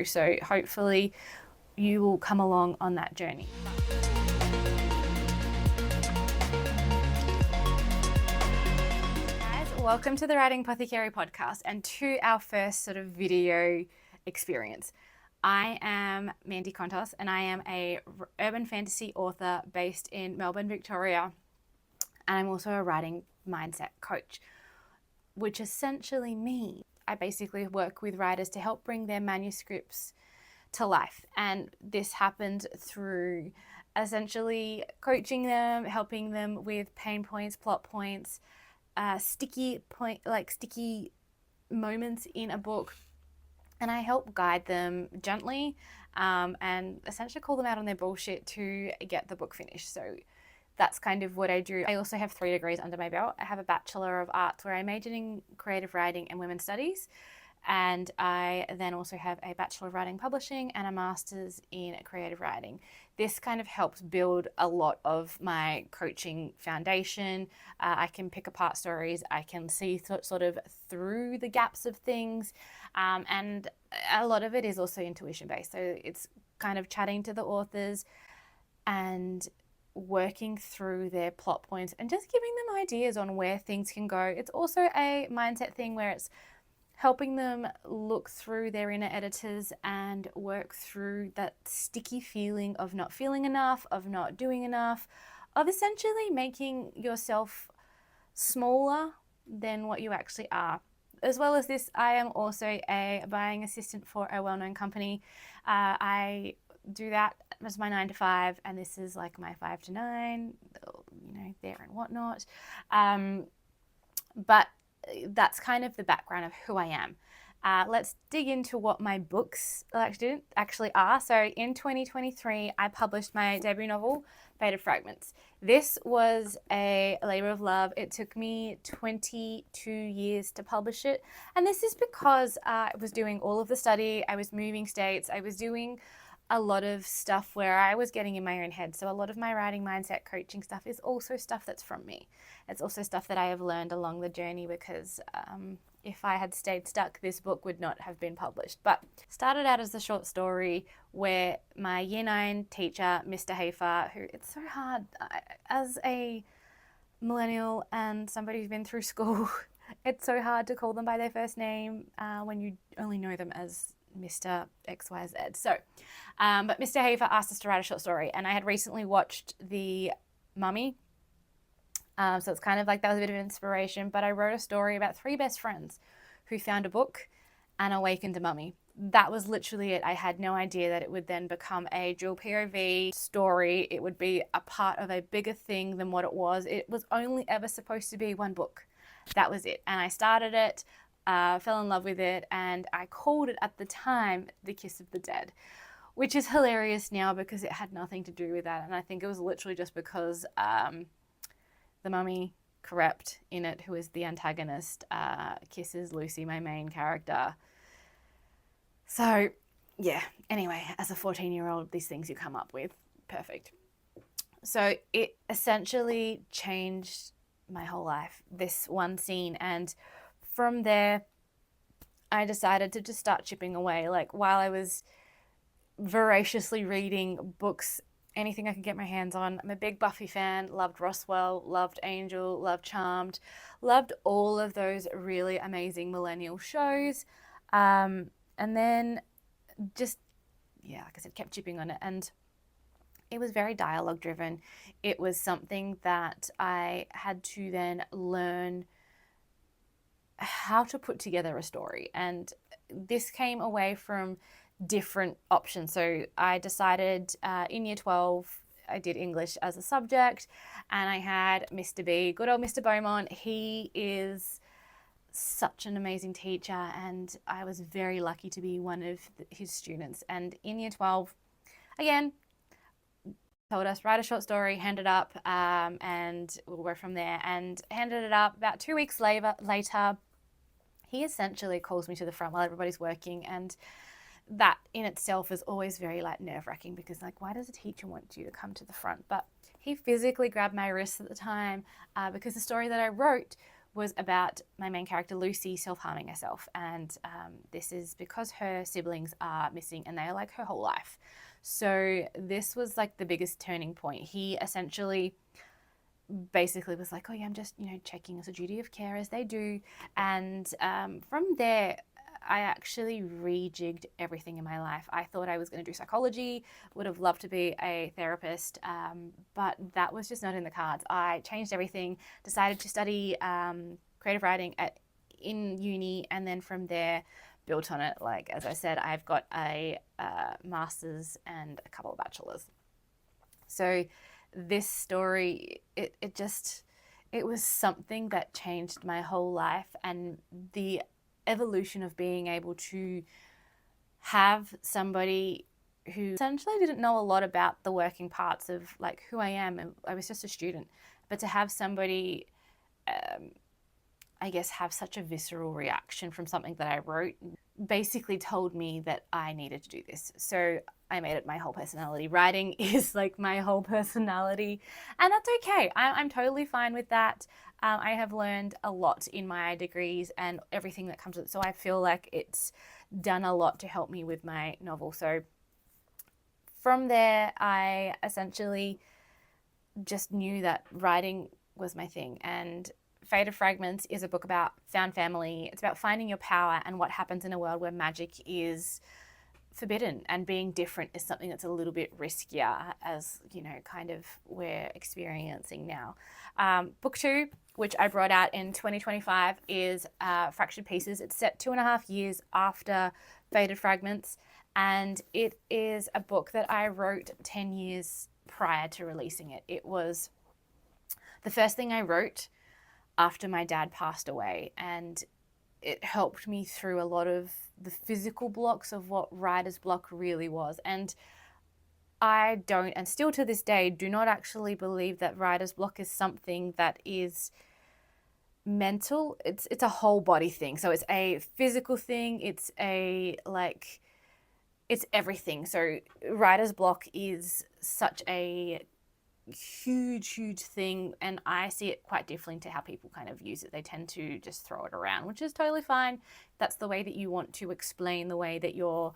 So hopefully you will come along on that journey. Guys, welcome to the Writing Apothecary Podcast and to our first sort of video experience. I am Mandi Kontos and I am a urban fantasy author based in Melbourne, Victoria, and I'm also a writing mindset coach, which essentially means I basically work with writers to help bring their manuscripts to life. And this happens through essentially coaching them, helping them with pain points, plot points, sticky moments in a book. And I help guide them gently and essentially call them out on their bullshit to get the book finished. So that's kind of what I do. I also have 3 degrees under my belt. I have a Bachelor of Arts where I majored in creative writing and women's studies. And I then also have a Bachelor of Writing Publishing and a Master's in creative writing. This kind of helps build a lot of my coaching foundation. I can pick apart stories. I can see sort of through the gaps of things. And a lot of it is also intuition based. So it's kind of chatting to the authors and working through their plot points and just giving them ideas on where things can go. It's also a mindset thing where it's helping them look through their inner editors and work through that sticky feeling of not feeling enough, of not doing enough, of essentially making yourself smaller than what you actually are. As well as this, I am also a buying assistant for a well-known company. I do that as my 9 to 5, and this is like my 5 to 9, there and whatnot. But that's kind of the background of who I am. Let's dig into what my books actually are. So in 2023, I published my debut novel, Faded Fragments. This was a labor of love. It took me 22 years to publish it. And this is because I was doing all of the study, I was moving states, I was doing a lot of stuff where I was getting in my own head. So a lot of my writing mindset coaching stuff is also stuff that's from me. It's also stuff that I have learned along the journey because if I had stayed stuck, this book would not have been published. But started out as a short story where my year 9 teacher, Mr. Hafer, who it's so hard as a millennial and somebody who's been through school, it's so hard to call them by their first name when you only know them as Mr. XYZ. So, but Mr. Hafer asked us to write a short story, and I had recently watched The Mummy. So it's kind of like that was a bit of inspiration, but I wrote a story about 3 best friends who found a book and awakened a mummy. That was literally it. I had no idea that it would then become a dual POV story. It would be a part of a bigger thing than what it was. It was only ever supposed to be 1 book. That was it. And I started it, fell in love with it, and I called it at the time The Kiss of the Dead, which is hilarious now because it had nothing to do with that. And I think it was literally just because the mummy, Corrupt, in it, who is the antagonist, kisses Lucy, my main character. So yeah, anyway, as a 14-year-old, these things you come up with, perfect. So it essentially changed my whole life, this one scene. And from there, I decided to just start chipping away. Like while I was voraciously reading books, anything I could get my hands on. I'm a big Buffy fan, loved Roswell, loved Angel, loved Charmed, loved all of those really amazing millennial shows. And then just, like I said, kept chipping on it. And it was very dialogue driven. It was something that I had to then learn how to put together a story. And this came away from different options. So I decided in year 12, I did English as a subject, and I had Mr. B, good old Mr. Beaumont. He is such an amazing teacher, and I was very lucky to be one of his students. And in year 12, again, told us, write a short story, hand it up, and we'll go from there. And handed it up. About 2 weeks later, he essentially calls me to the front while everybody's working, and that in itself is always very nerve-wracking because why does a teacher want you to come to the front? But he physically grabbed my wrist at the time because the story that I wrote was about my main character Lucy self-harming herself, and this is because her siblings are missing and they are like her whole life. So this was like the biggest turning point. He essentially basically was like, oh yeah, I'm just, checking as a duty of care as they do. And from there, I actually rejigged everything in my life. I thought I was going to do psychology, would have loved to be a therapist, but that was just not in the cards. I changed everything, decided to study creative writing in uni, and then from there built on it. Like, as I said, I've got a master's and a couple of bachelors. So this story, it was something that changed my whole life, and the evolution of being able to have somebody who essentially didn't know a lot about the working parts of like who I am, and I was just a student, but to have somebody I guess have such a visceral reaction from something that I wrote basically told me that I needed to do this. So I made it my whole personality. Writing is like my whole personality, and that's okay. I'm totally fine with that. I have learned a lot in my degrees and everything that comes with it. So I feel like it's done a lot to help me with my novel. So from there, I essentially just knew that writing was my thing. And Faded Fragments is a book about found family. It's about finding your power and what happens in a world where magic is forbidden, and being different is something that's a little bit riskier, as kind of we're experiencing now. Book 2, which I brought out in 2025, is Fractured Pieces. It's set 2.5 years after Faded Fragments, and it is a book that I wrote 10 years prior to releasing it. It was the first thing I wrote after my dad passed away, and it helped me through a lot of the physical blocks of what writer's block really was. And I don't, and still to this day, do not actually believe that writer's block is something that is mental. It's a whole body thing. So it's a physical thing. It's it's everything. So writer's block is such a huge thing, and I see it quite differently to how people kind of use it. They tend to just throw it around, which is totally fine. That's the way that you want to explain the way that your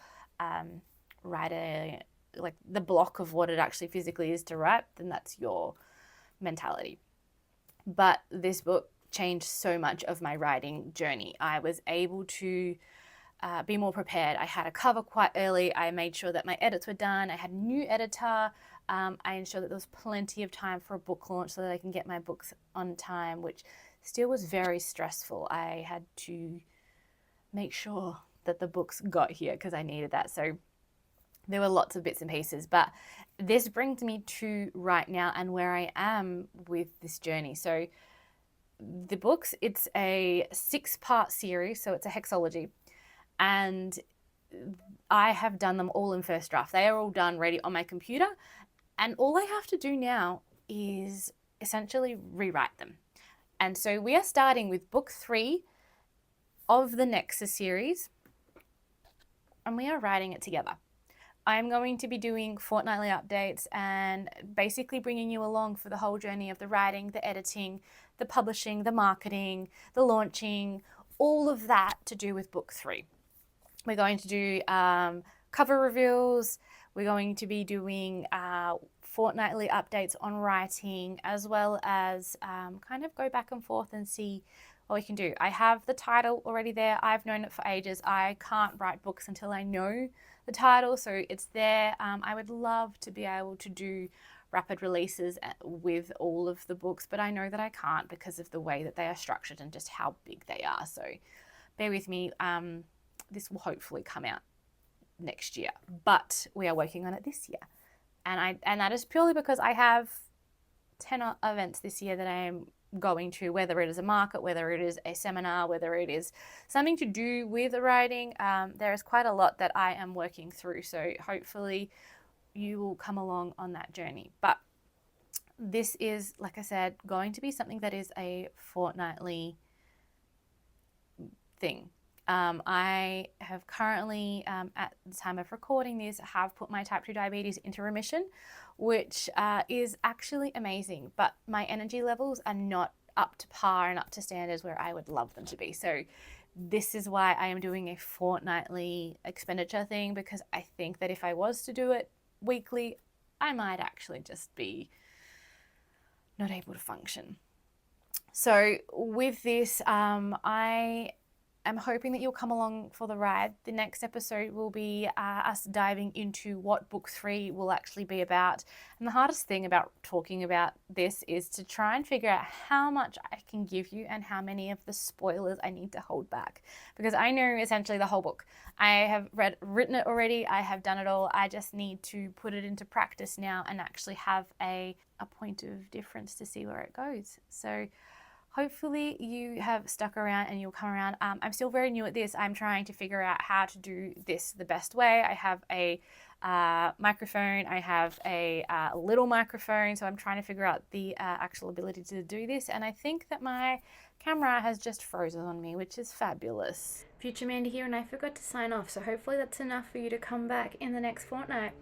writer, like the block of what it actually physically is to write, then that's your mentality. But this book changed so much of my writing journey. I was able to be more prepared. I had a cover quite early. I made sure that my edits were done. I had a new editor. I ensured that there was plenty of time for a book launch so that I can get my books on time, which still was very stressful. I had to make sure that the books got here because I needed that. So there were lots of bits and pieces, but this brings me to right now and where I am with this journey. So the books, it's a 6-part series, so it's a hexology, and I have done them all in first draft. They are all done ready on my computer, and all I have to do now is essentially rewrite them. And so we are starting with book 3 of the Nexus series, and we are writing it together. I'm going to be doing fortnightly updates and basically bringing you along for the whole journey of the writing, the editing, the publishing, the marketing, the launching, all of that to do with book 3. We're going to do cover reveals. We're going to be doing fortnightly updates on writing, as well as kind of go back and forth and see what we can do. I have the title already there. I've known it for ages. I can't write books until I know the title, so it's there. I would love to be able to do rapid releases with all of the books, but I know that I can't because of the way that they are structured and just how big they are. So bear with me. This will hopefully come out next year, but we are working on it this year. And that is purely because I have 10 events this year that I am going to, whether it is a market, whether it is a seminar, whether it is something to do with writing. There is quite a lot that I am working through. So hopefully you will come along on that journey. But this is, like I said, going to be something that is a fortnightly thing. I have currently, at the time of recording this, have put my type 2 diabetes into remission, which is actually amazing, but my energy levels are not up to par and up to standards where I would love them to be. So this is why I am doing a fortnightly expenditure thing, because I think that if I was to do it weekly, I might actually just be not able to function. So with this, I am hoping that you'll come along for the ride. The next episode will be us diving into what book 3 will actually be about. And the hardest thing about talking about this is to try and figure out how much I can give you and how many of the spoilers I need to hold back. Because I know essentially the whole book. I have written it already. I have done it all. I just need to put it into practice now and actually have a point of difference to see where it goes. So hopefully you have stuck around and you'll come around. I'm still very new at this. I'm trying to figure out how to do this the best way. I have a microphone. I have a little microphone. So I'm trying to figure out the actual ability to do this. And I think that my camera has just frozen on me, which is fabulous. Future Mandi here, and I forgot to sign off. So hopefully that's enough for you to come back in the next fortnight.